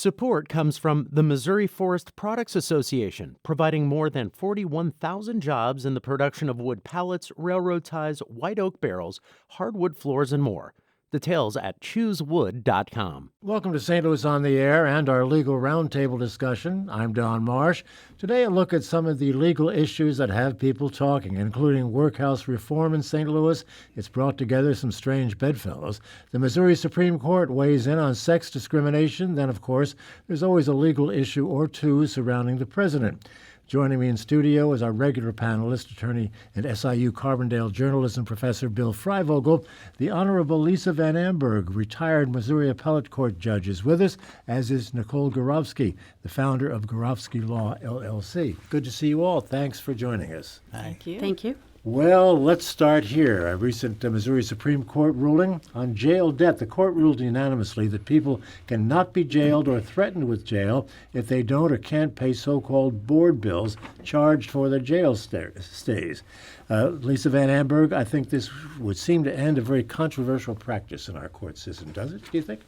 Support comes from the Missouri Forest Products Association, providing more than 41,000 jobs in the production of wood pallets, railroad ties, white oak barrels, hardwood floors, and more. Details at choosewood.com. Welcome to St. Louis on the Air and our legal roundtable discussion. I'm Don Marsh. Today a look at some of the legal issues that have people talking, including workhouse reform in St. Louis. It's brought together some strange bedfellows. The Missouri Supreme Court weighs in on sex discrimination. Then, of course, there's always a legal issue or two surrounding the president. Joining me in studio is our regular panelist, attorney and SIU Carbondale journalism professor Bill Freivogel. The Honorable Lisa Van Amberg, retired Missouri Appellate Court judge, is with us, as is Nicole Gorovsky, the founder of Gorovsky Law, LLC. Good to see you all. Thanks for joining us. Thank you. Thank you. Well, let's start here. A recent Missouri Supreme Court ruling on jail debt. The court ruled unanimously that people cannot be jailed or threatened with jail if they don't or can't pay so-called board bills charged for their jail stays. Lisa Van Amberg, I think this would seem to end a very controversial practice in our court system, does it, do you think?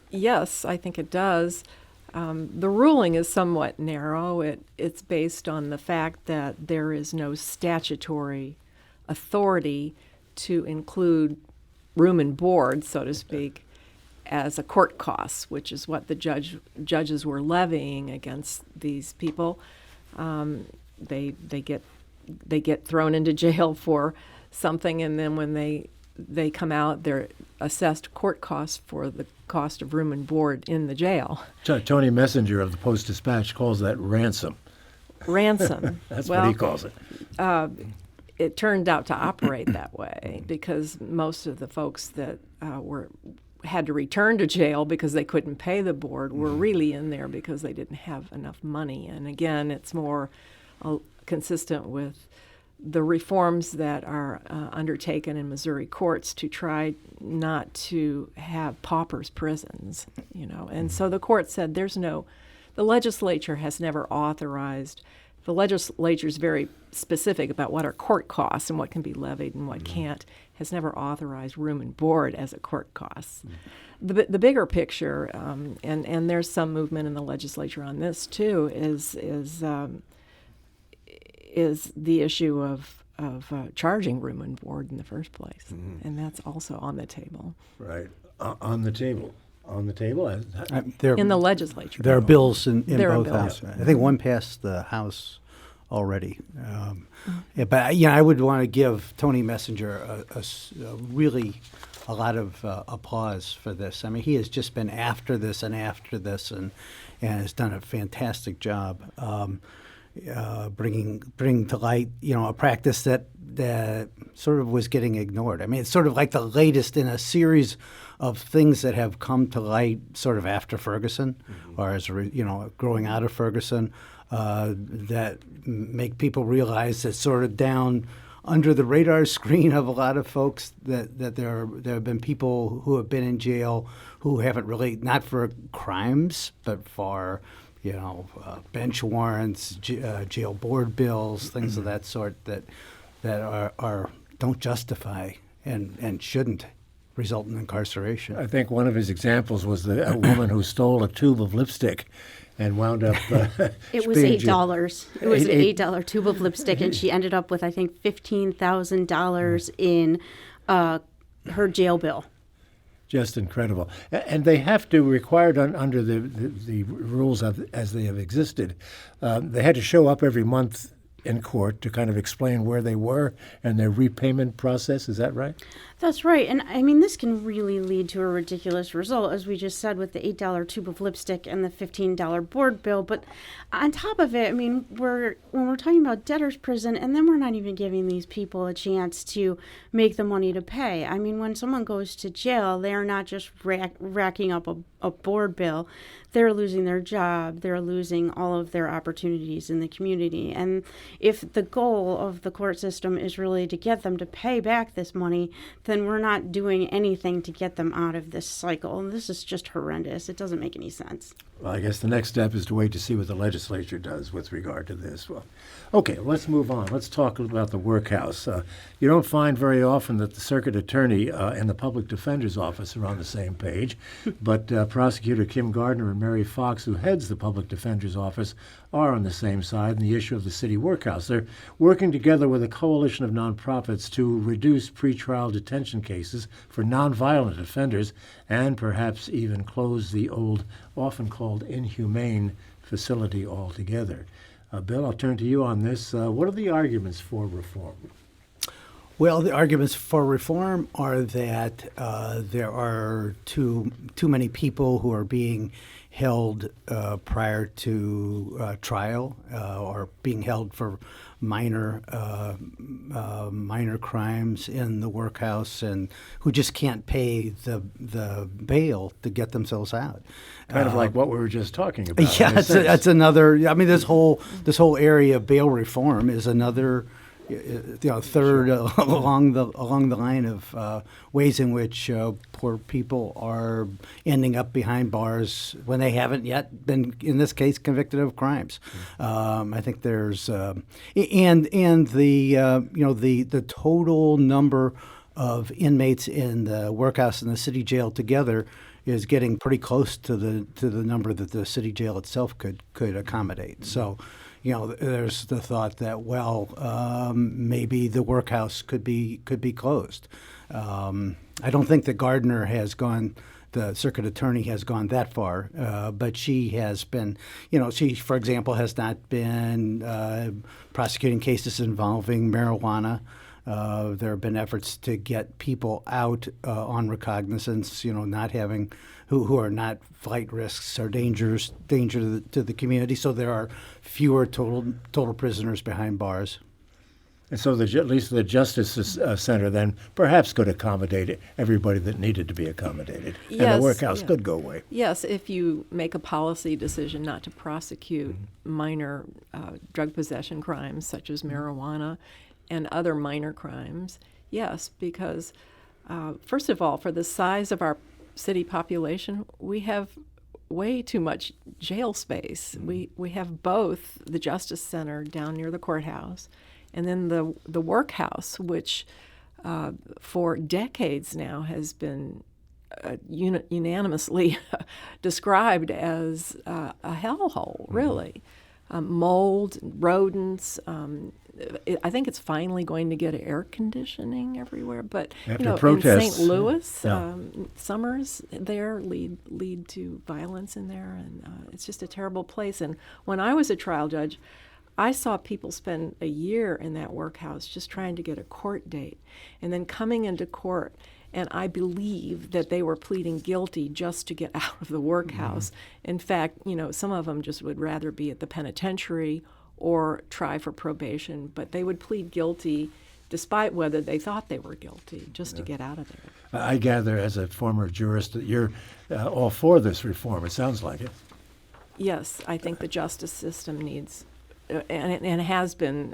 Yes, I think it does. The ruling is somewhat narrow. It's based on the fact that there is no statutory authority to include room and board, so to speak, as a court cost, which is what the judges were levying against these people. They get thrown into jail for something, and then when they come out, they're assessed court costs for the cost of room and board in the jail. Tony Messenger of the Post-Dispatch calls that ransom. Ransom. That's what he calls it. It turned out to operate that way because most of the folks that had to return to jail because they couldn't pay the board were really in there because they didn't have enough money. And again, it's more consistent with the reforms that are undertaken in Missouri courts to try not to have paupers prisons, And so the court said the legislature has never authorized. The legislature is very specific about what are court costs and what can be levied and what can't, has never authorized room and board as a court cost. The bigger picture, and there's some movement in the legislature on this too, is the issue of charging room and board in the first place, and that's also on the table. Right, on the table. On the table? In the legislature. There are bills in both bills. houses. I think one passed the House already. But I would want to give Tony Messenger a lot of applause for this. I mean, he has just been after this and has done a fantastic job bringing to light, a practice that sort of was getting ignored. I mean, it's sort of like the latest in a series of things that have come to light sort of after Ferguson, or as growing out of Ferguson, that make people realize that sort of down under the radar screen of a lot of folks that there have been people who have been in jail who haven't really, not for crimes, but for bench warrants, jail board bills, things of that sort that don't justify and shouldn't result in incarceration. I think one of his examples was a woman who stole a tube of lipstick and wound up it was $8. It was an $8 tube of lipstick, and she ended up with, I think, $15,000 in her jail bill. Just incredible. And they have to, required under the rules as they have existed, they had to show up every month in court to kind of explain where they were and their repayment process. Is that right? That's right. And I mean, this can really lead to a ridiculous result, as we just said, with the $8 tube of lipstick and the $15 board bill. But on top of it, I mean, when we're talking about debtor's prison, and then we're not even giving these people a chance to make the money to pay. I mean, when someone goes to jail, they're not just racking up a board bill. They're losing their job. They're losing all of their opportunities in the community. And if the goal of the court system is really to get them to pay back this money, then we're not doing anything to get them out of this cycle. And this is just horrendous. It doesn't make any sense. Well, I guess the next step is to wait to see what the legislature does with regard to this. Well, okay, let's move on. Let's talk about the Workhouse. You don't find very often that the Circuit Attorney and the Public Defender's Office are on the same page, but Prosecutor Kim Gardner and Mary Fox, who heads the Public Defender's Office, are on the same side in the issue of the city workhouse. They're working together with a coalition of nonprofits to reduce pretrial detention cases for nonviolent offenders and perhaps even close the old, often called inhumane facility altogether. Bill, I'll turn to you on this. What are the arguments for reform? Well, the arguments for reform are that there are too many people who are being held prior to trial or being held for minor crimes in the workhouse, and who just can't pay the bail to get themselves out. Kind of like what we were just talking about. Yeah, it's another. I mean, this whole area of bail reform is another. Third along the line of ways in which poor people are ending up behind bars when they haven't yet been, in this case, convicted of crimes. I think there's and the total number of inmates in the workhouse and the city jail together is getting pretty close to the number that the city jail itself could accommodate. So. There's the thought that, maybe the workhouse could be closed. I don't think that Gardner has gone, the circuit attorney has gone that far, but she has been, she, for example, has not been prosecuting cases involving marijuana. There have been efforts to get people out on recognizance, not having, who are not flight risks or danger to the community. So there are fewer total prisoners behind bars. And so at least the Justice Center then perhaps could accommodate everybody that needed to be accommodated. Yes, and the workhouse could go away. Yes, if you make a policy decision not to prosecute minor drug possession crimes such as marijuana and other minor crimes, yes, because first of all, for the size of our city population, we have way too much jail space. We have both the Justice Center down near the courthouse and then the Workhouse, which for decades now has been unanimously described as a hellhole, really. Mold, rodents. I think it's finally going to get air conditioning everywhere. But after protests, in St. Louis, yeah. Summers there lead to violence in there, and it's just a terrible place. And when I was a trial judge, I saw people spend a year in that workhouse just trying to get a court date, and then coming into court. And I believe that they were pleading guilty just to get out of the workhouse. Mm-hmm. In fact, some of them just would rather be at the penitentiary or try for probation, but they would plead guilty despite whether they thought they were guilty, just to get out of there. I gather, as a former jurist, that you're all for this reform. It sounds like it. Yes, I think the justice system needs, and has been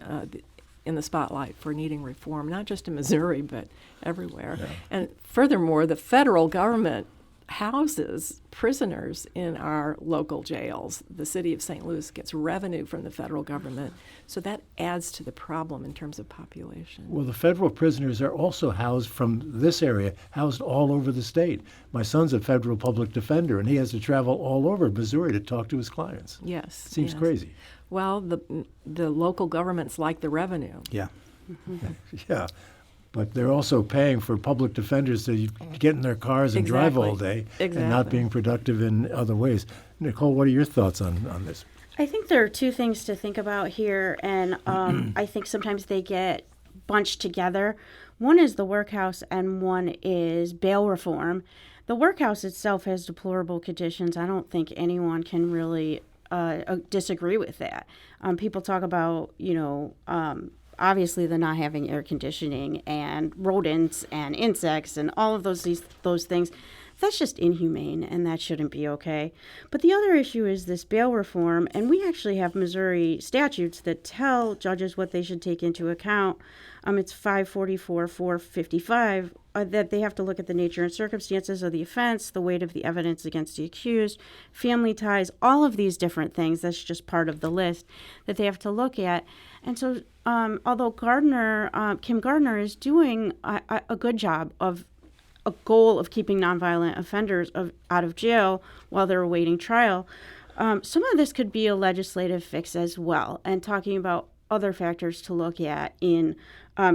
in the spotlight for needing reform, not just in Missouri, but everywhere. Yeah. And furthermore, the federal government houses prisoners in our local jails. The city of St. Louis gets revenue from the federal government, so that adds to the problem in terms of population. Well, the federal prisoners are also housed from this area, housed all over the state. My son's a federal public defender, and he has to travel all over Missouri to talk to his clients. Yes. It seems crazy. Well, the local governments like the revenue. Yeah. Mm-hmm. Yeah. But they're also paying for public defenders to get in their cars and drive all day and not being productive in other ways. Nicole, what are your thoughts on this? I think there are two things to think about here, and I think sometimes they get bunched together. One is the workhouse and one is bail reform. The workhouse itself has deplorable conditions. I don't think anyone can really disagree with that. People talk about, obviously the not having air conditioning and rodents and insects and all of those things. That's just inhumane, and that shouldn't be okay. But the other issue is this bail reform, and we actually have Missouri statutes that tell judges what they should take into account. It's 544, 455, that they have to look at the nature and circumstances of the offense, the weight of the evidence against the accused, family ties, all of these different things. That's just part of the list that they have to look at. And so, although Kim Gardner is doing a good job of a goal of keeping nonviolent offenders out of jail while they're awaiting trial, some of this could be a legislative fix as well, and talking about other factors to look at in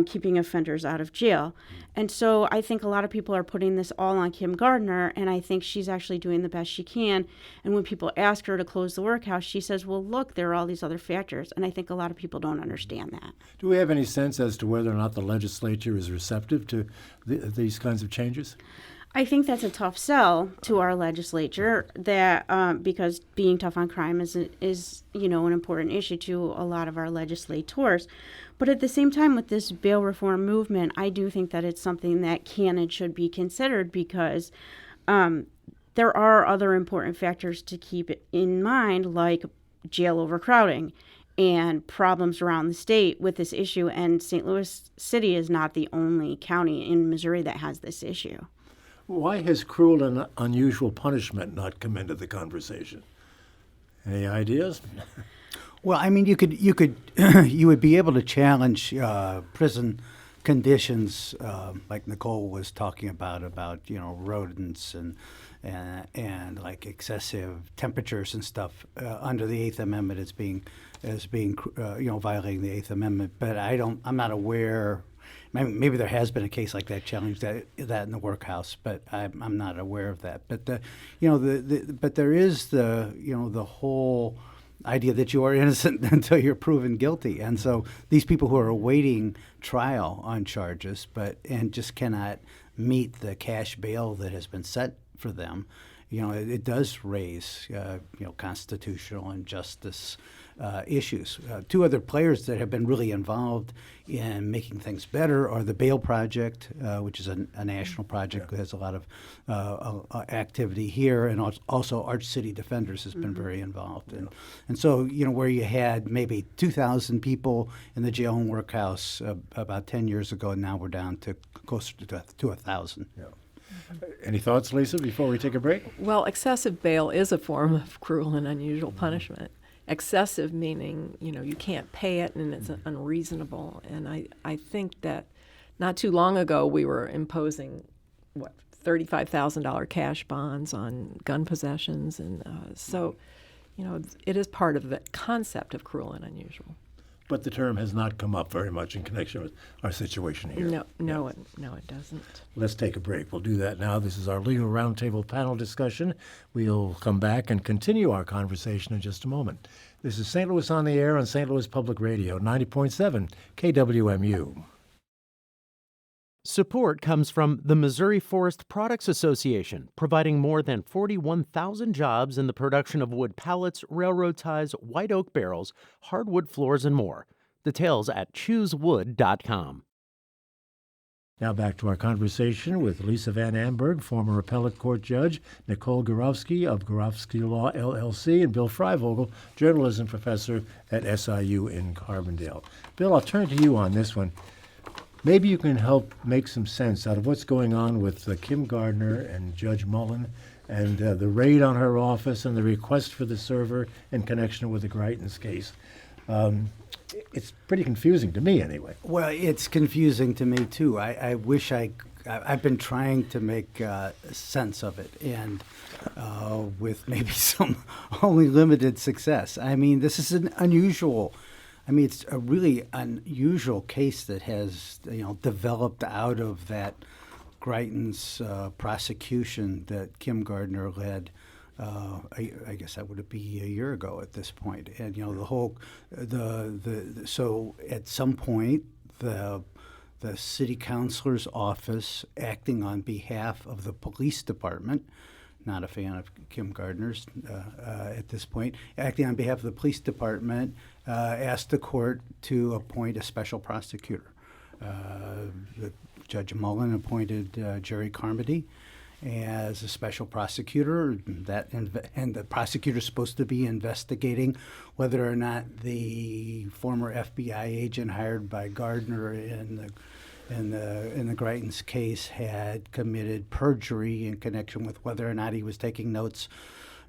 keeping offenders out of jail. And so I think a lot of people are putting this all on Kim Gardner, and I think she's actually doing the best she can. And when people ask her to close the workhouse, she says, well, look, there are all these other factors. And I think a lot of people don't understand that. Do we have any sense as to whether or not the legislature is receptive to these kinds of changes? I think that's a tough sell to our legislature, that because being tough on crime is an important issue to a lot of our legislators. But at the same time, with this bail reform movement, I do think that it's something that can and should be considered, because there are other important factors to keep in mind, like jail overcrowding and problems around the state with this issue. And St. Louis City is not the only county in Missouri that has this issue. Why has cruel and unusual punishment not come into the conversation? Any ideas? Well, I mean, you would be able to challenge prison conditions, like Nicole was talking about rodents and like excessive temperatures and stuff under the Eighth Amendment as being violating the Eighth Amendment. But I'm not aware. Maybe there has been a case like that challenge that in the workhouse, but I'm not aware of that. But but there is the whole idea that you are innocent until you're proven guilty, and so these people who are awaiting trial on charges, and just cannot meet the cash bail that has been set for them, it does raise constitutional and justice issues. Two other players that have been really involved in making things better are the Bail Project, which is a national project that has a lot of activity here, and also Arch City Defenders has been very involved. And so, where you had maybe 2,000 people in the jail and workhouse about 10 years ago, now we're down to closer to 1,000. Yeah. Any thoughts, Lisa, before we take a break? Well, excessive bail is a form of cruel and unusual punishment. Excessive meaning, you can't pay it and it's unreasonable. And I think that not too long ago we were imposing, $35,000 cash bonds on gun possessions. And so, it is part of the concept of cruel and unusual. But the term has not come up very much in connection with our situation here. No, it doesn't. Let's take a break. We'll do that now. This is our Legal Roundtable panel discussion. We'll come back and continue our conversation in just a moment. This is St. Louis on the Air on St. Louis Public Radio, 90.7 KWMU. Support comes from the Missouri Forest Products Association, providing more than 41,000 jobs in the production of wood pallets, railroad ties, white oak barrels, hardwood floors, and more. Details at choosewood.com. Now back to our conversation with Lisa Van Amberg, former appellate court judge, Nicole Gorofsky of Gorofsky Law, LLC, and Bill Freivogel, journalism professor at SIU in Carbondale. Bill, I'll turn to you on this one. Maybe you can help make some sense out of what's going on with Kim Gardner and Judge Mullen and the raid on her office and the request for the server in connection with the Greitens case. It's pretty confusing to me anyway. Well, it's confusing to me too. I wish I've been trying to make sense of it, and with maybe some only limited success. I mean, this is it's a really unusual case that has, developed out of that Greitens prosecution that Kim Gardner led. I guess that would be a year ago at this point, and so at some point the city councilor's office, acting on behalf of the police department, not a fan of Kim Gardner's at this point, acting on behalf of the police department, asked the court to appoint a special prosecutor. Judge Mullen appointed Jerry Carmody, as a special prosecutor. And the prosecutor's supposed to be investigating whether or not the former FBI agent hired by Gardner in the Greitens case had committed perjury in connection with whether or not he was taking notes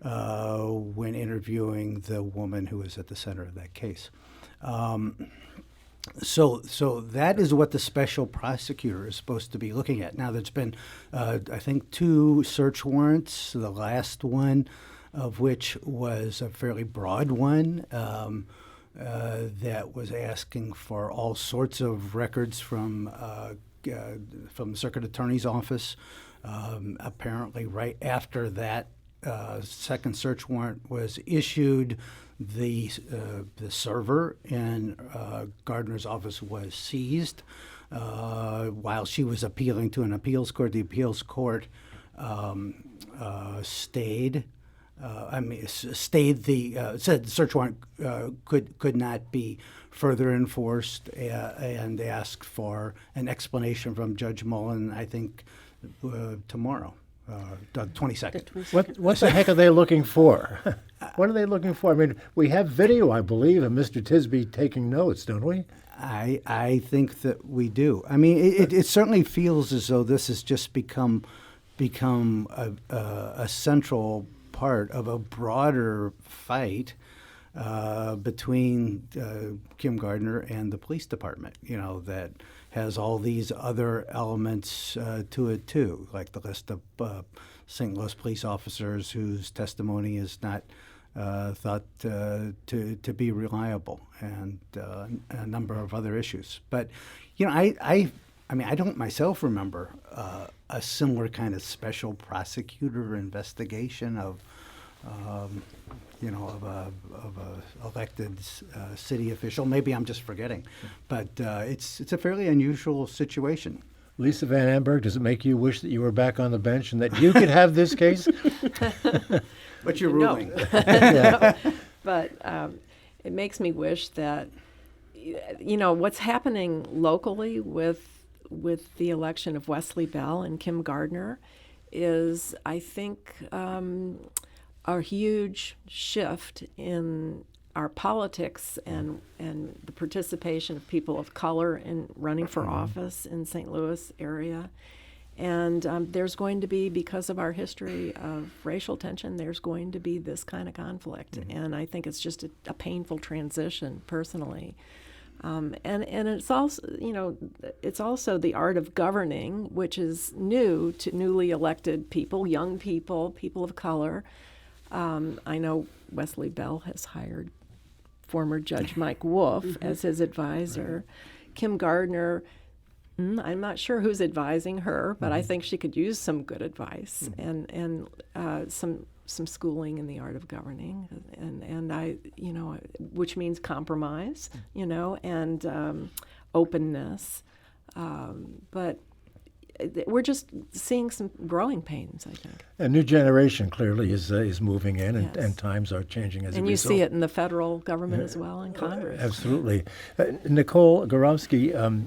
when interviewing the woman who was at the center of that case. So that is what the special prosecutor is supposed to be looking at. Now, there's been, I think, 2 search warrants, the last one of which was a fairly broad one that was asking for all sorts of records from the Circuit Attorney's office. Apparently, right after that second search warrant was issued, the server in Gardner's office was seized while she was appealing to an appeals court. The appeals court stayed said the search warrant could not be further enforced and asked for an explanation from Judge Mullen, I think, tomorrow. The 22nd. What the heck are they looking for? What are they looking for? I mean, we have video, I believe, of Mr. Tisby taking notes, don't we? I think that we do. I mean, it certainly feels as though this has just become a central part of a broader fight between Kim Gardner and the police department, that has all these other elements to it too, like the list of St. Louis police officers whose testimony is not thought to be reliable, and a number of other issues. But I mean, I don't myself remember a similar kind of special prosecutor investigation of a elected city official. Maybe I'm just forgetting, but it's a fairly unusual situation. Lisa Van Amberg, does it make you wish that you were back on the bench and that you could have this case? What's your ruling? No. But it makes me wish that, what's happening locally with the election of Wesley Bell and Kim Gardner is, I think, a huge shift in our politics and the participation of people of color in running for office in St. Louis area. And there's going to be, because of our history of racial tension, there's going to be this kind of conflict. And I think it's just a painful transition, personally. And it's also, it's also the art of governing, which is new to newly elected people, young people, people of color. I know Wesley Bell has hired former Judge Mike Wolf as his advisor. Right. Kim Gardner, I'm not sure who's advising her, but I think she could use some good advice and some schooling in the art of governing, and I, which means compromise, and openness, but we're just seeing some growing pains, I think. A new generation clearly is moving in, and times are changing as a result. And you see it in the federal government as well, in Congress. Absolutely. Nicole Gorowski,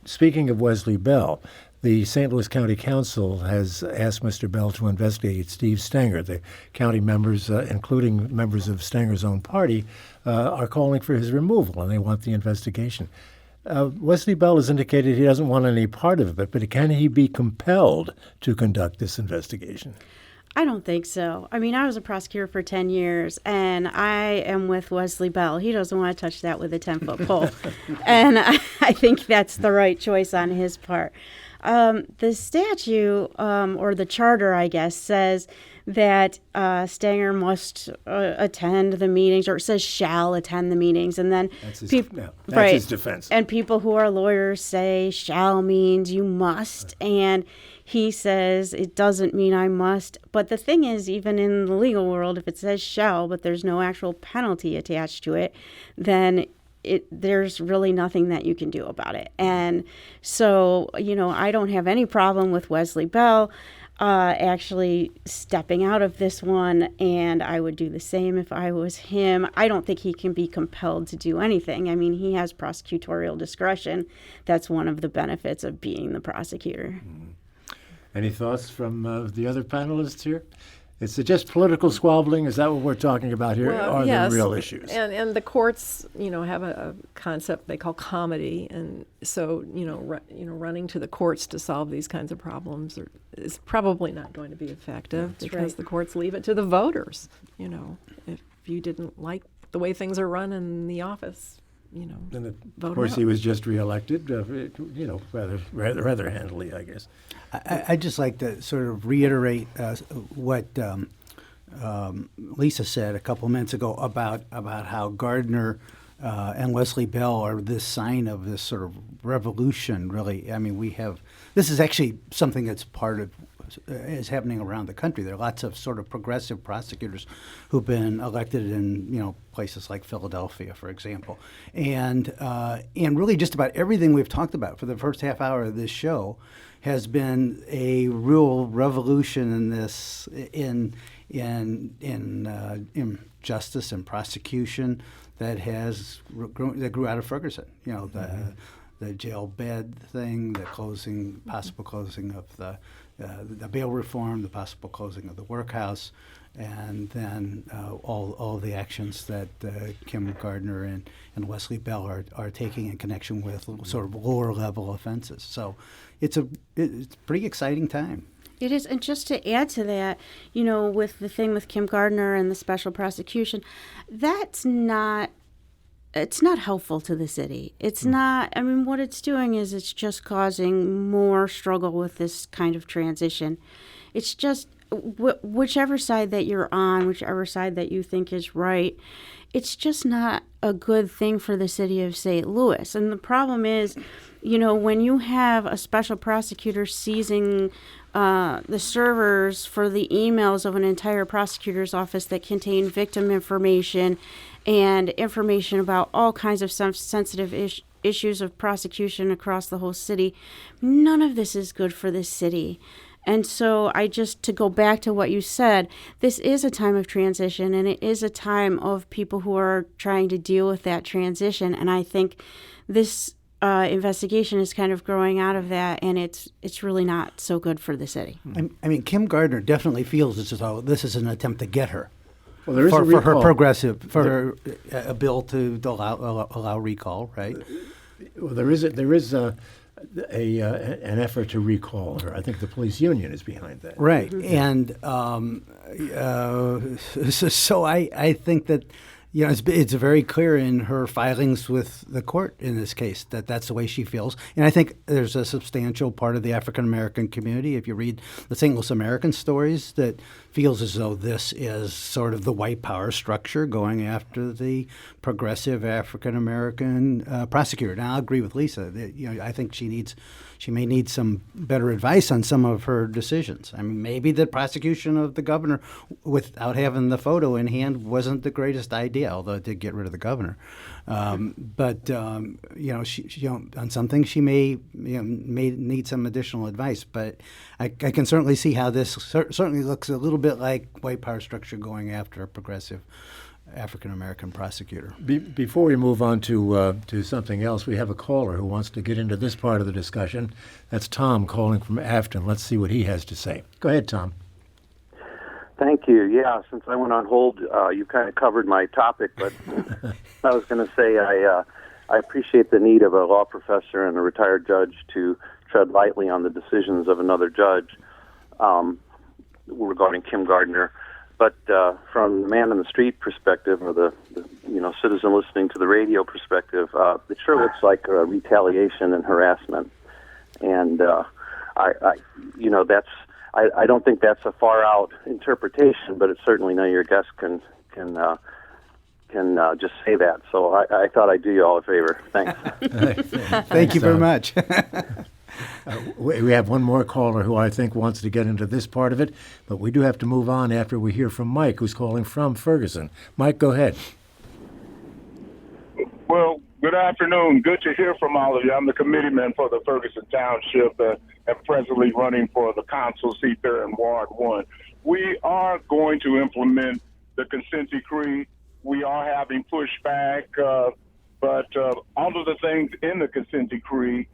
speaking of Wesley Bell, the St. Louis County Council has asked Mr. Bell to investigate Steve Stenger. The county members, including members of Stenger's own party, are calling for his removal, and they want the investigation. Wesley Bell has indicated he doesn't want any part of it, but can he be compelled to conduct this investigation? I don't think so. I mean, I was a prosecutor for 10 years, and I am with Wesley Bell. He doesn't want to touch that with a 10-foot pole. And I think that's the right choice on his part. The statute, or the charter, I guess, says that Stenger must attend the meetings, or it says shall attend the meetings, and then that's his, right, his defense. And people who are lawyers say shall means you must, and he says it doesn't mean I must. But the thing is, even in the legal world, if it says shall, but there's no actual penalty attached to it, then there's really nothing that you can do about it. And so, I don't have any problem with Wesley Bell actually stepping out of this one, and I would do the same if I was him. I don't think he can be compelled to do anything. I mean, he has prosecutorial discretion. That's one of the benefits of being the prosecutor. Any thoughts from the other panelists here? Is it just political squabbling? Is that what we're talking about here? Well, or are yes, there real issues? And the courts, have a concept they call comity, and so running to the courts to solve these kinds of problems is probably not going to be effective because the courts leave it to the voters. If you didn't like the way things are run in the office, And vote of course, him he out. was just reelected, rather handily, I guess. I'd just like to sort of reiterate what Lisa said a couple minutes ago about how Gardner and Wesley Bell are this sign of this sort of revolution, really. I mean, this is actually something that's is happening around the country. There are lots of sort of progressive prosecutors who've been elected in, places like Philadelphia, for example. And really just about everything we've talked about for the first half hour of this show has been a real revolution in this, in justice and prosecution that grew out of Ferguson. The jail bed thing, the possible closing of the bail reform, the possible closing of the workhouse, and then all the actions that Kim Gardner and Wesley Bell are taking in connection with sort of lower level offenses. So it's a pretty exciting time. It is, and just to add to that, with the thing with Kim Gardner and the special prosecution, it's not helpful to the city. It's not, what it's doing is it's just causing more struggle with this kind of transition. It's just, whichever side that you're on, whichever side that you think is right, it's just not a good thing for the city of St. Louis. And the problem is, when you have a special prosecutor seizing the servers for the emails of an entire prosecutor's office that contain victim information and information about all kinds of sensitive issues of prosecution across the whole city, none of this is good for the city. And so to go back to what you said, this is a time of transition, and it is a time of people who are trying to deal with that transition. And I think this investigation is kind of growing out of that, and it's really not so good for the city. Kim Gardner definitely feels as though this is an attempt to get her. Well, there is a bill to allow recall, right? Well, there is an effort to recall her. I think the police union is behind that. Right, and so I think that it's very clear in her filings with the court in this case that that's the way she feels. And I think there's a substantial part of the African American community, if you read the St. Louis American stories, that feels as though this is sort of the white power structure going after the progressive African American prosecutor. Now, I'll agree with Lisa that I think she may need some better advice on some of her decisions. Maybe the prosecution of the governor without having the photo in hand wasn't the greatest idea, although it did get rid of the governor. But on some things she may need some additional advice. But I can certainly see how this certainly looks a little bit like white power structure going after a progressive African American prosecutor. Before we move on to something else, we have a caller who wants to get into this part of the discussion. That's Tom calling from Afton. Let's see what he has to say. Go ahead, Tom. Thank you. Yeah, since I went on hold, you kind of covered my topic, but I was going to say I appreciate the need of a law professor and a retired judge to tread lightly on the decisions of another judge regarding Kim Gardner. But from the man on the street perspective, or the citizen listening to the radio perspective, it sure looks like retaliation and harassment. And I don't think that's a far out interpretation, but it's certainly none of your guests can just say that. So I thought I'd do you all a favor. Thanks. Thank you very much. We have one more caller who I think wants to get into this part of it, but we do have to move on after we hear from Mike, who's calling from Ferguson. Mike, go ahead. Well, good afternoon. Good to hear from all of you. I'm the committeeman for the Ferguson Township and presently running for the council seat there in Ward 1. We are going to implement the consent decree. We are having pushback, but all of the things in the consent decree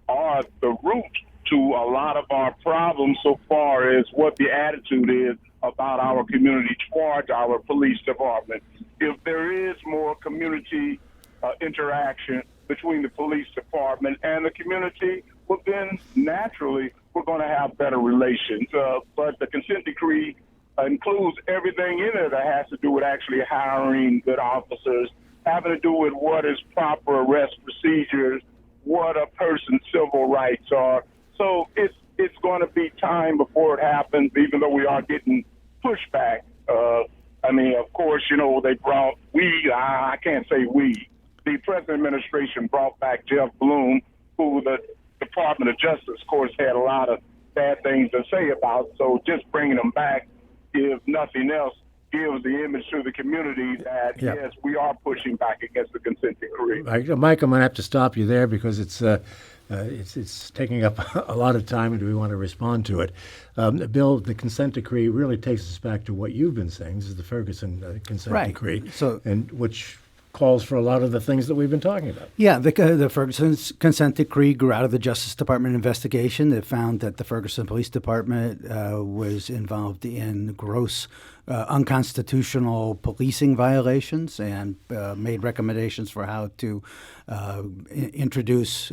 are the route to a lot of our problems so far as what the attitude is about our community towards our police department. If there is more community interaction between the police department and the community, well, then naturally we're going to have better relations. But the consent decree includes everything in it that has to do with actually hiring good officers, having to do with what is proper arrest procedures, what a person's civil rights are. So it's going to be time before it happens, even though we are getting pushback. Of course, they brought, I can't say we, the present administration brought back Jeff Bloom, who the Department of Justice, of course, had a lot of bad things to say about. So just bringing them back, if nothing else, gives the image to the community that, yes, we are pushing back against the consent decree. Mike, I'm going to have to stop you there because it's taking up a lot of time, and we want to respond to it. Bill, the consent decree really takes us back to what you've been saying. This is the Ferguson consent decree, and which calls for a lot of the things that we've been talking about. Yeah, the Ferguson consent decree grew out of the Justice Department investigation. It found that the Ferguson Police Department was involved in gross unconstitutional policing violations and made recommendations for how to introduce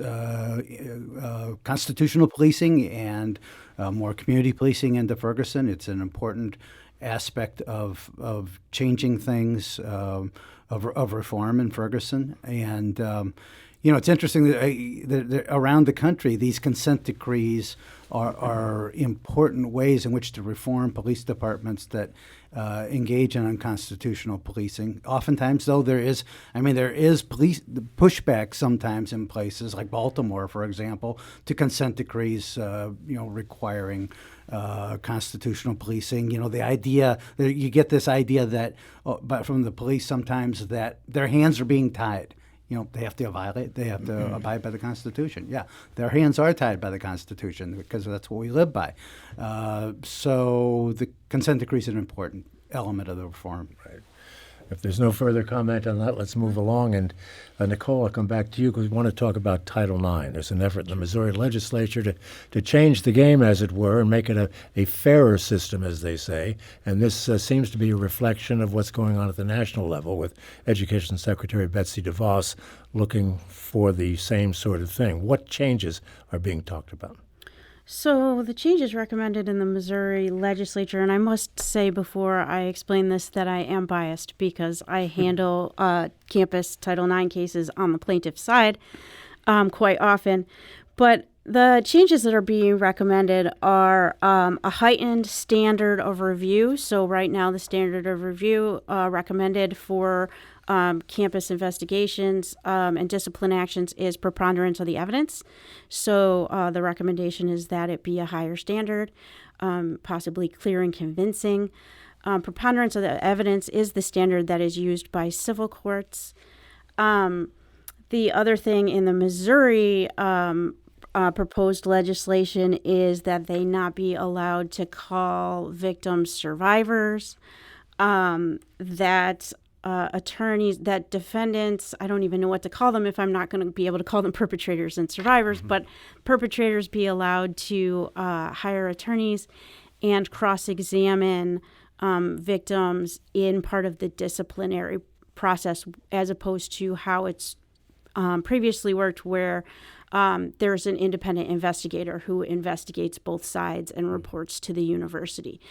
constitutional policing and more community policing into Ferguson. It's an important aspect of changing things, of reform in Ferguson. And, it's interesting that around the country, these consent decrees are important ways in which to reform police departments that engage in unconstitutional policing. Oftentimes, though, there is police pushback sometimes in places like Baltimore, for example, to consent decrees, requiring constitutional policing. The idea that you get this idea that, but from the police sometimes, that their hands are being tied. They have to abide by the Constitution. Yeah, their hands are tied by the Constitution because that's what we live by. So the consent decree is an important element of the reform. Right. If there's no further comment on that, let's move along. And Nicole, I'll come back to you because we want to talk about Title IX. There's an effort in the Missouri legislature to change the game, as it were, and make it a fairer system, as they say. And this seems to be a reflection of what's going on at the national level with Education Secretary Betsy DeVos looking for the same sort of thing. What changes are being talked about? So the changes recommended in the Missouri legislature, and I must say before I explain this that I am biased because I handle campus Title IX cases on the plaintiff's side quite often. But the changes that are being recommended are a heightened standard of review. So right now the standard of review recommended for campus investigations and discipline actions is preponderance of the evidence. So the recommendation is that it be a higher standard, possibly clear and convincing. Preponderance of the evidence is the standard that is used by civil courts. The other thing in the Missouri proposed legislation is that they not be allowed to call victims survivors, that attorneys, that defendants, I don't even know what to call them if I'm not going to be able to call them perpetrators and survivors, but perpetrators be allowed to hire attorneys and cross-examine victims in part of the disciplinary process, as opposed to how it's previously worked, where there's an independent investigator who investigates both sides and reports to the university,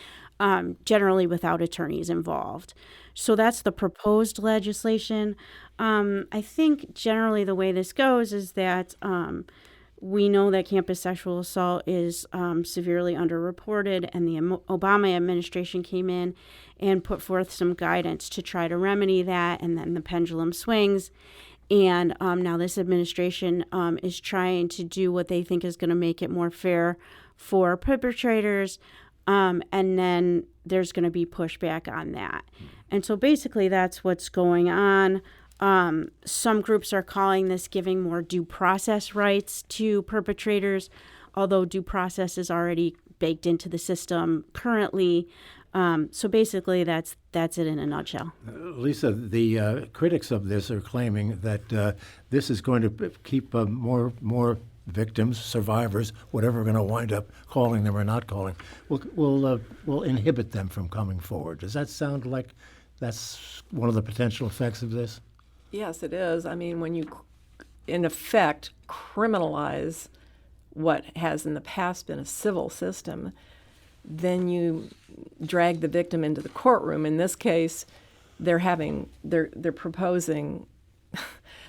generally without attorneys involved. So that's the proposed legislation. I think generally the way this goes is that we know that campus sexual assault is severely underreported, and the Obama administration came in and put forth some guidance to try to remedy that, and then the pendulum swings. And now this administration is trying to do what they think is going to make it more fair for perpetrators, and then there's going to be pushback on that. And so basically that's what's going on. Some groups are calling this giving more due process rights to perpetrators, although due process is already baked into the system currently. So basically, that's it in a nutshell. Lisa, the critics of this are claiming that this is going to keep more victims, survivors, whatever we're going to wind up calling them or not calling, will inhibit them from coming forward. Does that sound like that's one of the potential effects of this? Yes, it is. I mean, when you, in effect, criminalize what has in the past been a civil system, then you drag the victim into the courtroom. In this case, they're proposing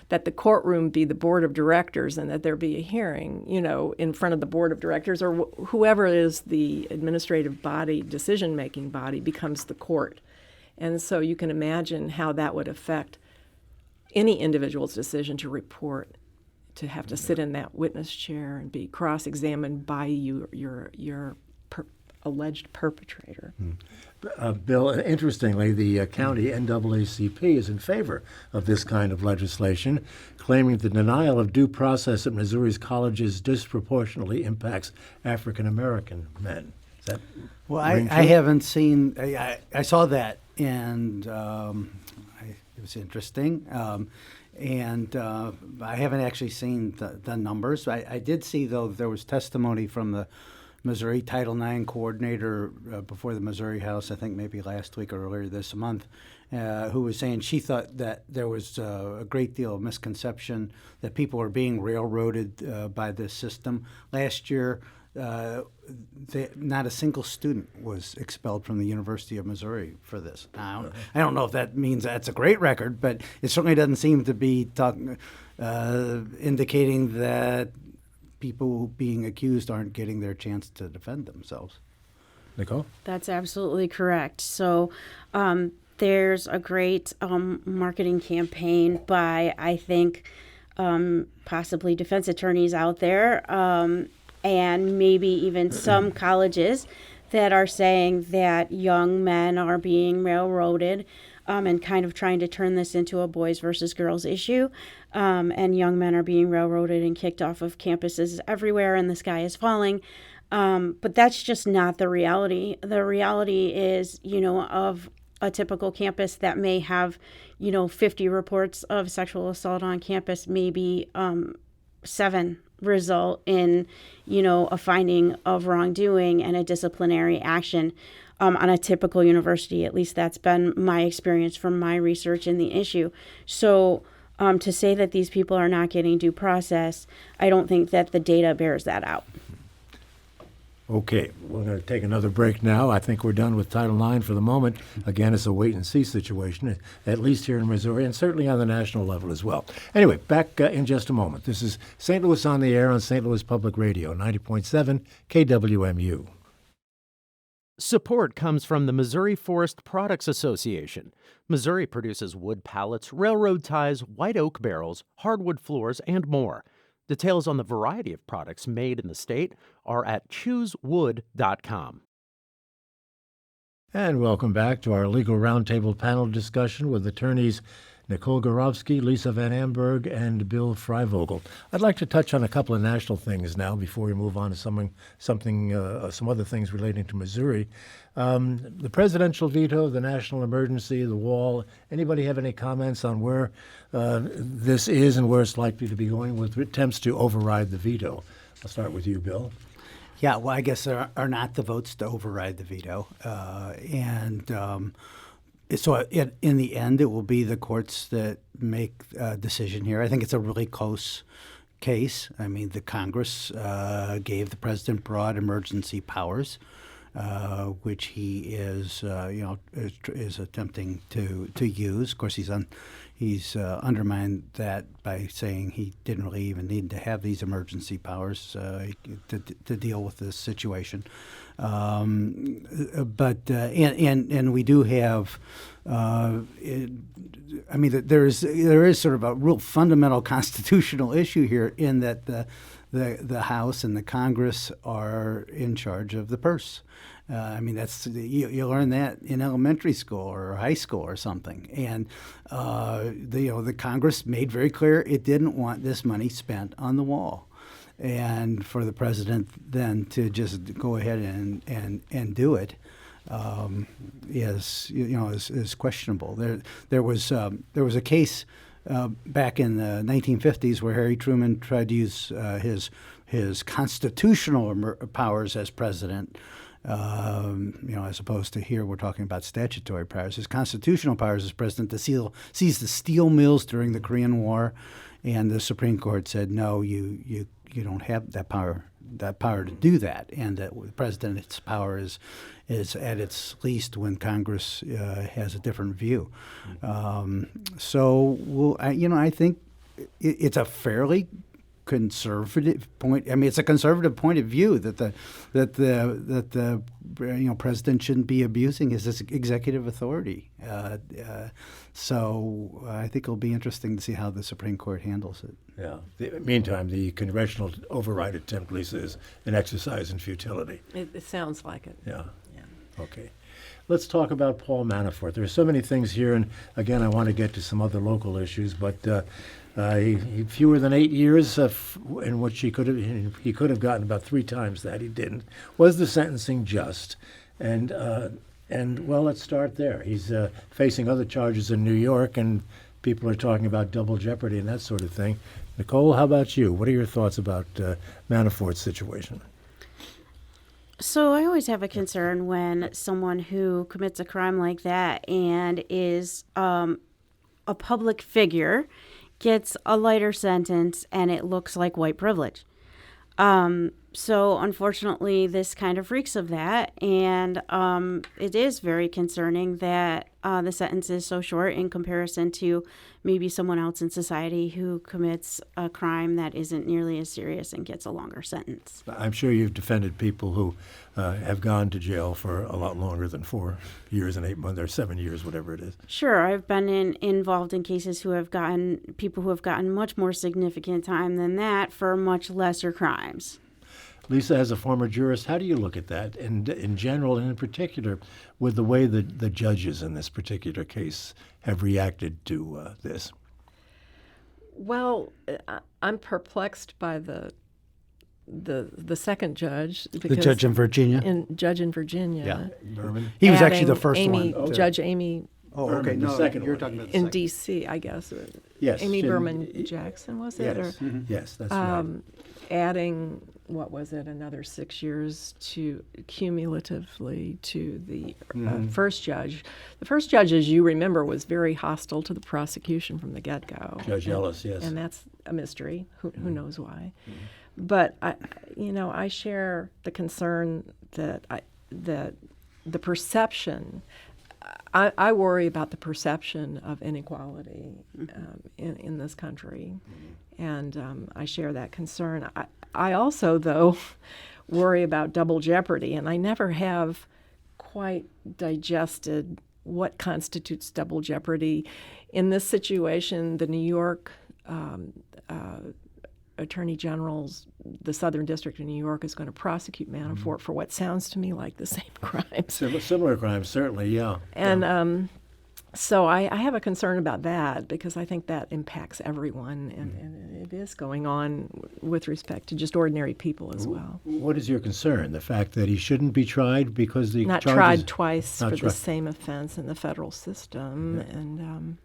that the courtroom be the board of directors and that there be a hearing, in front of the board of directors, or whoever is the administrative body, decision-making body, becomes the court. And so you can imagine how that would affect any individual's decision to report, to have to sit in that witness chair and be cross-examined by your alleged perpetrator. Bill, interestingly, the county NAACP is in favor of this kind of legislation, claiming the denial of due process at Missouri's colleges disproportionately impacts African American men. Is that well? I haven't seen. I saw that, and it was interesting. And I haven't actually seen the numbers. I did see, though, there was testimony from the Missouri Title IX coordinator before the Missouri House, I think maybe last week or earlier this month, who was saying she thought that there was a great deal of misconception that people were being railroaded by this system. Last year, not a single student was expelled from the University of Missouri for this. Now, I don't know if that means that's a great record, but it certainly doesn't seem to be indicating that people being accused aren't getting their chance to defend themselves. Nicole? That's absolutely correct. So there's a great marketing campaign by, I think, possibly defense attorneys out there, and maybe even some colleges that are saying that young men are being railroaded, and kind of trying to turn this into a boys versus girls issue. And young men are being railroaded and kicked off of campuses everywhere, and the sky is falling. But that's just not the reality. The reality is, of a typical campus that may have, 50 reports of sexual assault on campus, maybe 7 result in, a finding of wrongdoing and a disciplinary action. On a typical university. At least that's been my experience from my research in the issue. So to say that these people are not getting due process, I don't think that the data bears that out. Okay, we're going to take another break now. I think we're done with Title IX for the moment. Again, it's a wait-and-see situation, at least here in Missouri, and certainly on the national level as well. Anyway, back in just a moment. This is St. Louis on the Air on St. Louis Public Radio, 90.7 KWMU. Support comes from the Missouri Forest Products Association. Missouri produces wood pallets, railroad ties, white oak barrels, hardwood floors, and more. Details on the variety of products made in the state are at choosewood.com. And welcome back to our Legal Roundtable panel discussion with attorneys Nicole Gorowski, Lisa Van Amberg, and Bill Freivogel. I'd like to touch on a couple of national things now before we move on to some other things relating to Missouri. The presidential veto, the national emergency, the wall. Anybody have any comments on where this is and where it's likely to be going with attempts to override the veto? I'll start with you, Bill. Yeah, well, I guess there are not the votes to override the veto. So in the end, it will be the courts that make a decision here. I think it's a really close case. I mean, the Congress gave the president broad emergency powers, which he is attempting to use. Of course, he's undermined that by saying he didn't really even need to have these emergency powers to deal with this situation. But we do have. There is sort of a real fundamental constitutional issue here in that the House and the Congress are in charge of the purse. That's you learn that in elementary school or high school or something. And the Congress made very clear it didn't want this money spent on the wall, and for the president then to just go ahead and do it is questionable. There was a case back in the 1950s, where Harry Truman tried to use his constitutional powers as president. As opposed to here, we're talking about statutory powers. His constitutional powers as president to seize the steel mills during the Korean War, and the Supreme Court said, no, you don't have that power to do that, and that the president's power is at its least when Congress has a different view. I think it's a fairly conservative point. I mean, it's a conservative point of view that the president shouldn't be abusing his executive authority. So I think it'll be interesting to see how the Supreme Court handles it. Yeah. Meantime, the congressional override attempt, Lisa, is an exercise in futility. It sounds like it. Yeah. Okay. Let's talk about Paul Manafort. There are so many things here, and again, I want to get to some other local issues, but he fewer than 8 years in which he could have gotten about 3 times that. He didn't. Was the sentencing just? And well, let's start there. He's facing other charges in New York, and people are talking about double jeopardy and that sort of thing. Nicole, how about you? What are your thoughts about Manafort's situation? So I always have a concern when someone who commits a crime like that and is a public figure gets a lighter sentence and it looks like white privilege. So unfortunately, this kind of reeks of that, and it is very concerning that the sentence is so short in comparison to maybe someone else in society who commits a crime that isn't nearly as serious and gets a longer sentence. I'm sure you've defended people who have gone to jail for a lot longer than 4 years and 8 months or 7 years, whatever it is. Sure, I've been involved in cases people who have gotten much more significant time than that for much lesser crimes. Lisa, as a former jurist, how do you look at that, and in general and in particular, with the way the judges in this particular case have reacted to this? Well, I'm perplexed by the second judge. The judge in Virginia? Judge in Virginia. Yeah. Berman? He was actually the first one. Judge Amy Oh, okay. Berman, the No, second you're one. talking about the in second. D.C., I guess. Yes. Amy she- Berman Jackson, was it? Yes, Or, yes, that's right. adding, what was it, another 6 years to cumulatively to the first judge. The first judge, as you remember, was very hostile to the prosecution from the get-go. Judge Ellis, yes. And that's a mystery. Who knows why? But I share the concern that the perception. I worry about the perception of inequality in this country, and I share that concern. I also, though, worry about double jeopardy, and I never have quite digested what constitutes double jeopardy. In this situation, the New York Attorney General's, the Southern District of New York, is going to prosecute Manafort for what sounds to me like the same crimes. Similar crimes, certainly, yeah. And so I have a concern about that because I think that impacts everyone, and it is going on with respect to just ordinary people as well. What is your concern? The fact that he shouldn't be tried because the Not charges... tried twice Not for tried. the same offense in the federal system. And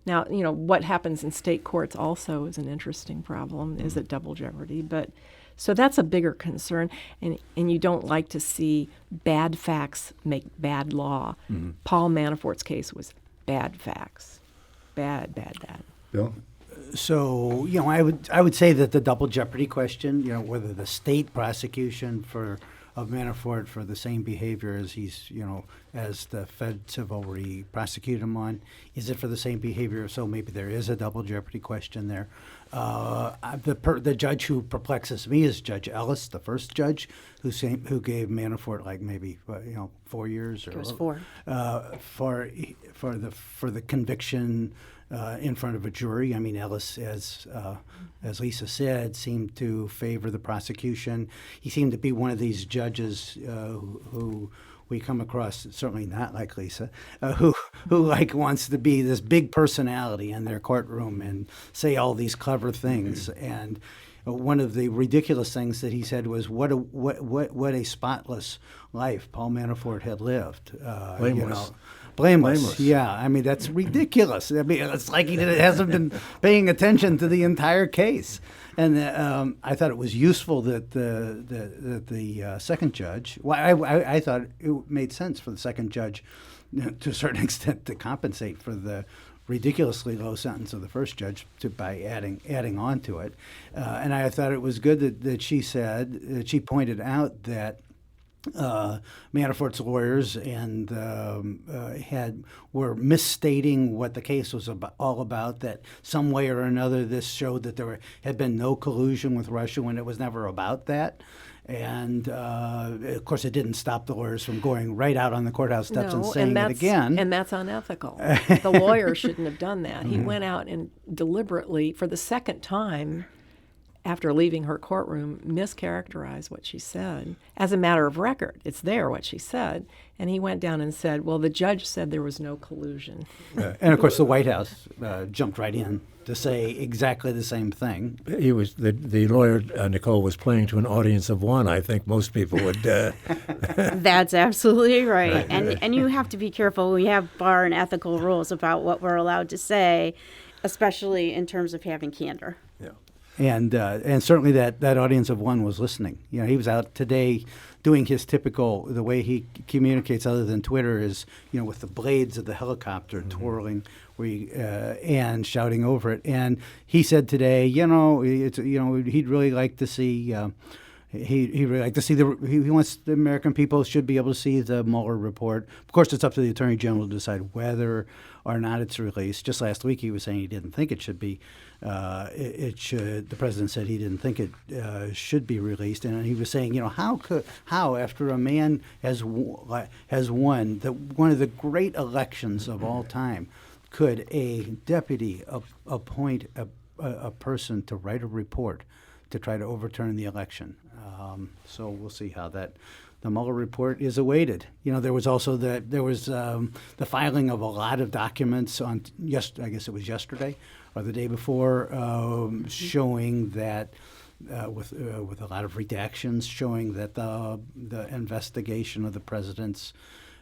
now, what happens in state courts also is an interesting problem. Is it double jeopardy? But so that's a bigger concern, and you don't like to see bad facts make bad law. Paul Manafort's case was bad facts. Bad. Bill? So, I would say that the double jeopardy question, whether the state prosecution of Manafort for the same behavior as he's, as the feds have already prosecuted him on, is it for the same behavior? So maybe there is a double jeopardy question there. The judge who perplexes me is Judge Ellis, the first judge who gave Manafort like maybe 4 years or It was 4. For the conviction in front of a jury. I mean, Ellis, as Lisa said, seemed to favor the prosecution. He seemed to be one of these judges who we come across, certainly not like Lisa, who like wants to be this big personality in their courtroom and say all these clever things. And one of the ridiculous things that he said was, "What a spotless life Paul Manafort had lived." Blameless. Blameless. Yeah, I mean that's ridiculous. I mean it's like he hasn't been paying attention to the entire case. And I thought it was useful that the second judge. Well, I thought it made sense for the second judge, to a certain extent, to compensate for the ridiculously low sentence of the first judge by adding on to it. And I thought it was good that she pointed out that Manafort's lawyers and were misstating what the case was all about. That some way or another this showed that there had been no collusion with Russia when it was never about that. And of course, it didn't stop the lawyers from going right out on the courthouse steps and saying it again. And that's unethical. The lawyer shouldn't have done that. He went out and deliberately, for the second time, after leaving her courtroom, mischaracterized what she said. As a matter of record, it's there what she said. And he went down and said, well, the judge said there was no collusion. And of course, the White House jumped right in to say exactly the same thing. He was the lawyer, Nicole, was playing to an audience of one. I think most people would. That's absolutely right. And you have to be careful. We have bar and ethical rules about what we're allowed to say, especially in terms of having candor. Yeah. And certainly that audience of one was listening. You know, he was out today doing his typical, the way he communicates other than Twitter is, you know, with the blades of the helicopter twirling and shouting over it. And he said today, he'd really like to see. He really like to see he wants the American people should be able to see the Mueller report. Of course, it's up to the Attorney General to decide whether or not it's released. Just last week, he was saying he didn't think it should be. It should. The president said he didn't think it should be released, and he was saying, how after a man has won one of the great elections of all time, could a deputy appoint a person to write a report to try to overturn the election? So we'll see how the Mueller report is awaited. You know, there was also the filing of a lot of documents on I guess it was yesterday or the day before, showing that with a lot of redactions, showing that the investigation of the president's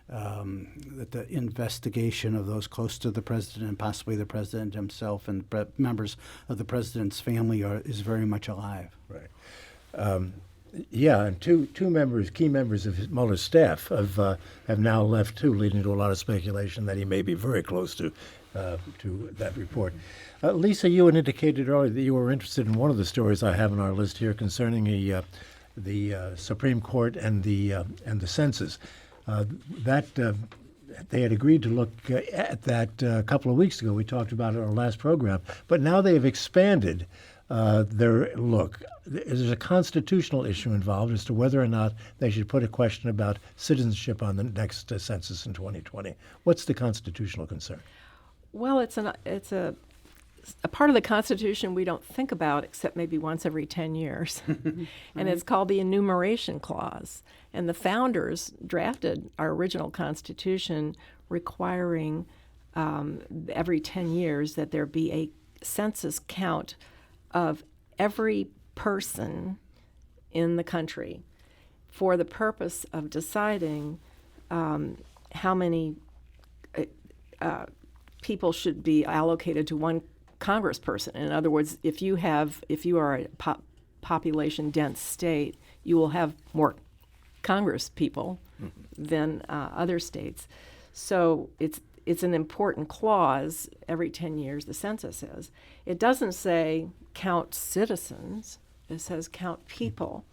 that the investigation of those close to the president and possibly the president himself and members of the president's family is very much alive. Right. Yeah, and two key members of Mueller's staff have now left too, leading to a lot of speculation that he may be very close to that report. Lisa, you had indicated earlier that you were interested in one of the stories I have on our list here concerning the Supreme Court and the census. They had agreed to look at that a couple of weeks ago. We talked about it in our last program, but now they have expanded their look. There's a constitutional issue involved as to whether or not they should put a question about citizenship on the next census in 2020. What's the constitutional concern? Well, it's a part of the Constitution we don't think about except maybe once every 10 years. And it's called the Enumeration Clause. And the founders drafted our original Constitution requiring every 10 years that there be a census count of every person in the country for the purpose of deciding how many people should be allocated to one congressperson. In other words, if you are a population dense state, you will have more Congress people than other states. So it's an important clause every 10 years, the census is. It doesn't say count citizens, it says count people.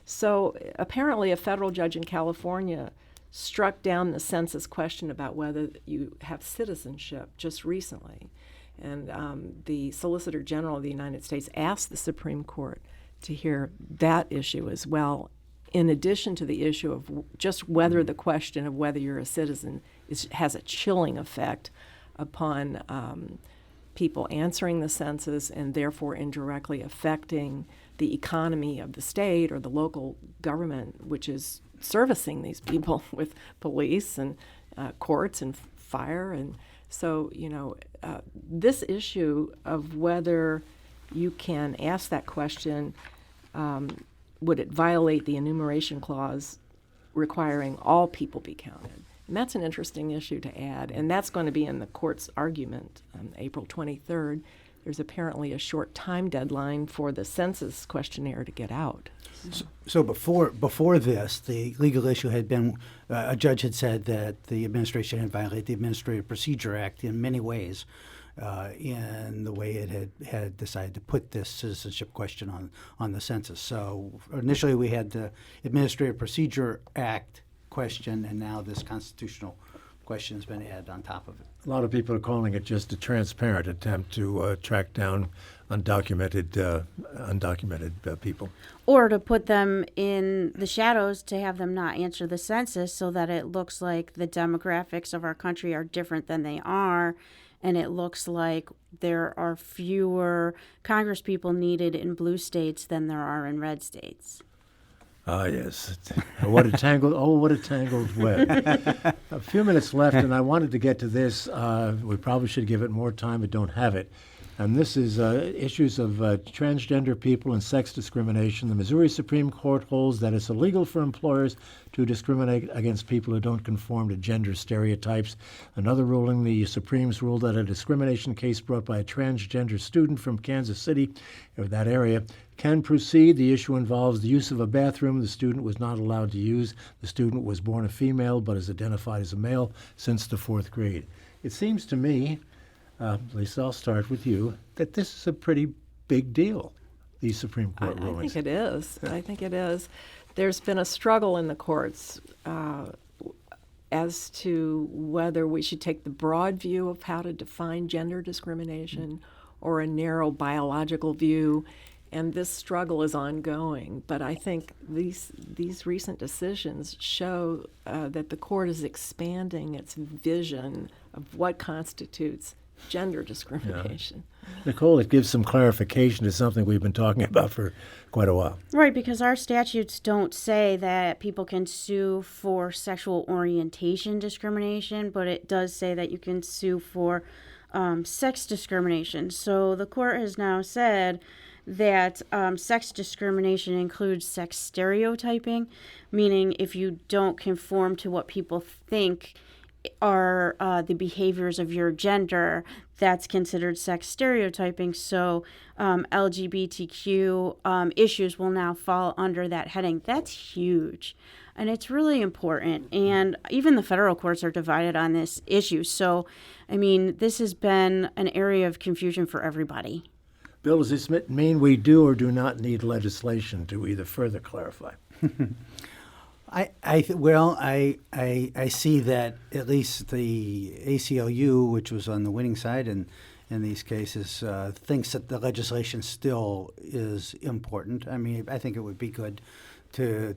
So apparently a federal judge in California struck down the census question about whether you have citizenship just recently. And the Solicitor General of the United States asked the Supreme Court to hear that issue as well, in addition to the issue of just whether the question of whether you're a citizen has a chilling effect upon people answering the census and therefore indirectly affecting the economy of the state or the local government, which is servicing these people with police and courts and fire. And so, this issue of whether you can ask that question, would it violate the enumeration clause requiring all people be counted? And that's an interesting issue to add, and that's going to be in the court's argument on April 23rd. There's apparently a short time deadline for the census questionnaire to get out. So before this, the legal issue had been a judge had said that the administration had violated the Administrative Procedure Act in many ways, in the way it had decided to put this citizenship question on the census. So initially we had the Administrative Procedure Act question, and now this constitutional question has been added on top of it. A lot of people are calling it just a transparent attempt to track down undocumented people. Or to put them in the shadows to have them not answer the census so that it looks like the demographics of our country are different than they are, and it looks like there are fewer congresspeople needed in blue states than there are in red states. Ah, yes. What a tangled web. A few minutes left, and I wanted to get to this. We probably should give it more time, but don't have it. And this is issues of transgender people and sex discrimination. The Missouri Supreme Court holds that it's illegal for employers to discriminate against people who don't conform to gender stereotypes. Another ruling, the Supremes ruled that a discrimination case brought by a transgender student from Kansas City, or that area, can proceed. The issue involves the use of a bathroom the student was not allowed to use. The student was born a female but is identified as a male since the 4th grade. It seems to me, Lisa, I'll start with you, that this is a pretty big deal, these Supreme Court rulings. I think it is. I think it is. There's been a struggle in the courts as to whether we should take the broad view of how to define gender discrimination or a narrow biological view. And this struggle is ongoing, but I think these recent decisions show that the court is expanding its vision of what constitutes gender discrimination. Yeah. Nicole, it gives some clarification to something we've been talking about for quite a while. Right, because our statutes don't say that people can sue for sexual orientation discrimination, but it does say that you can sue for sex discrimination. So the court has now said that sex discrimination includes sex stereotyping, meaning if you don't conform to what people think are the behaviors of your gender, that's considered sex stereotyping. So LGBTQ issues will now fall under that heading. That's huge. And it's really important. And even the federal courts are divided on this issue. So, I mean, this has been an area of confusion for everybody. Bill, does this mean we do or do not need legislation to either further clarify? I see that at least the ACLU, which was on the winning side in these cases, thinks that the legislation still is important. I mean, I think it would be good to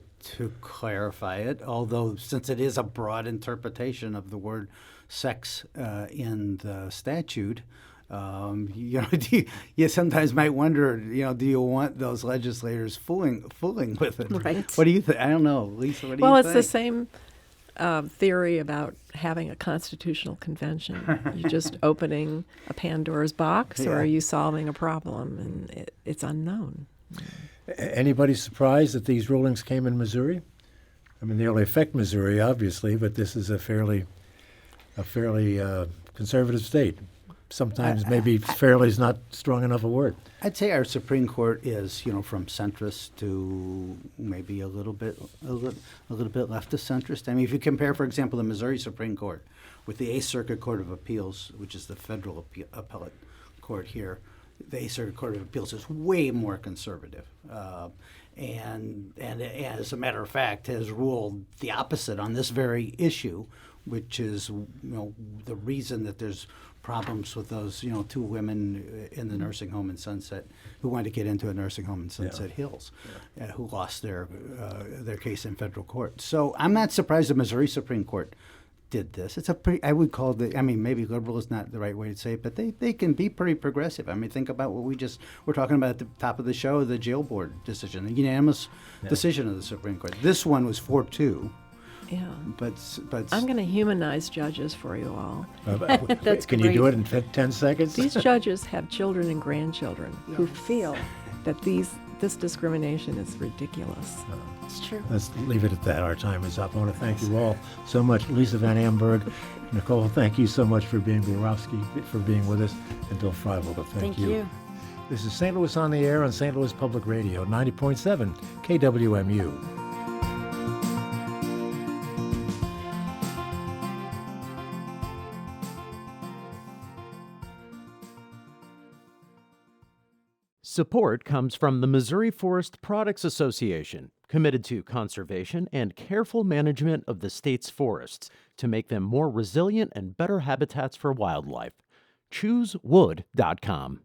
clarify it, although since it is a broad interpretation of the word sex in the statute, you sometimes might wonder, do you want those legislators fooling with it? Right. What do you think? I don't know, Lisa. What do you think? Well, it's the same theory about having a constitutional convention. You're just opening a Pandora's box, or are you solving a problem? And it's unknown. Anybody surprised that these rulings came in Missouri? I mean, they only affect Missouri, obviously, but this is a fairly conservative state. Sometimes maybe fairly is not strong enough a word. I'd say our Supreme Court is, from centrist to maybe a little bit leftist centrist. I mean, if you compare, for example, the Missouri Supreme Court with the 8th Circuit Court of Appeals, which is the federal appellate court here, the 8th Circuit Court of Appeals is way more conservative, and as a matter of fact has ruled the opposite on this very issue, which is the reason that there's problems with those 2 women in the nursing home in Sunset who wanted to get into a nursing home in Sunset Hills, who lost their case in federal court. So I'm not surprised the Missouri Supreme Court did this. It's I would call maybe liberal is not the right way to say it, but they can be pretty progressive. I mean, think about what we're talking about at the top of the show, the jail board decision, the unanimous decision of the Supreme Court. This one was 4-2. Yeah. But I'm going to humanize judges for you all. That's Can great. you do it in 10 seconds? These judges have children and grandchildren who feel that this discrimination is ridiculous. It's true. Let's leave it at that. Our time is up. I want to thank you all so much. Lisa Van Amberg, Nicole, thank you so much for being with us. And Bill Freiberger, thank you. This is St. Louis on the Air on St. Louis Public Radio, 90.7 KWMU. Support comes from the Missouri Forest Products Association, committed to conservation and careful management of the state's forests to make them more resilient and better habitats for wildlife. ChooseWood.com.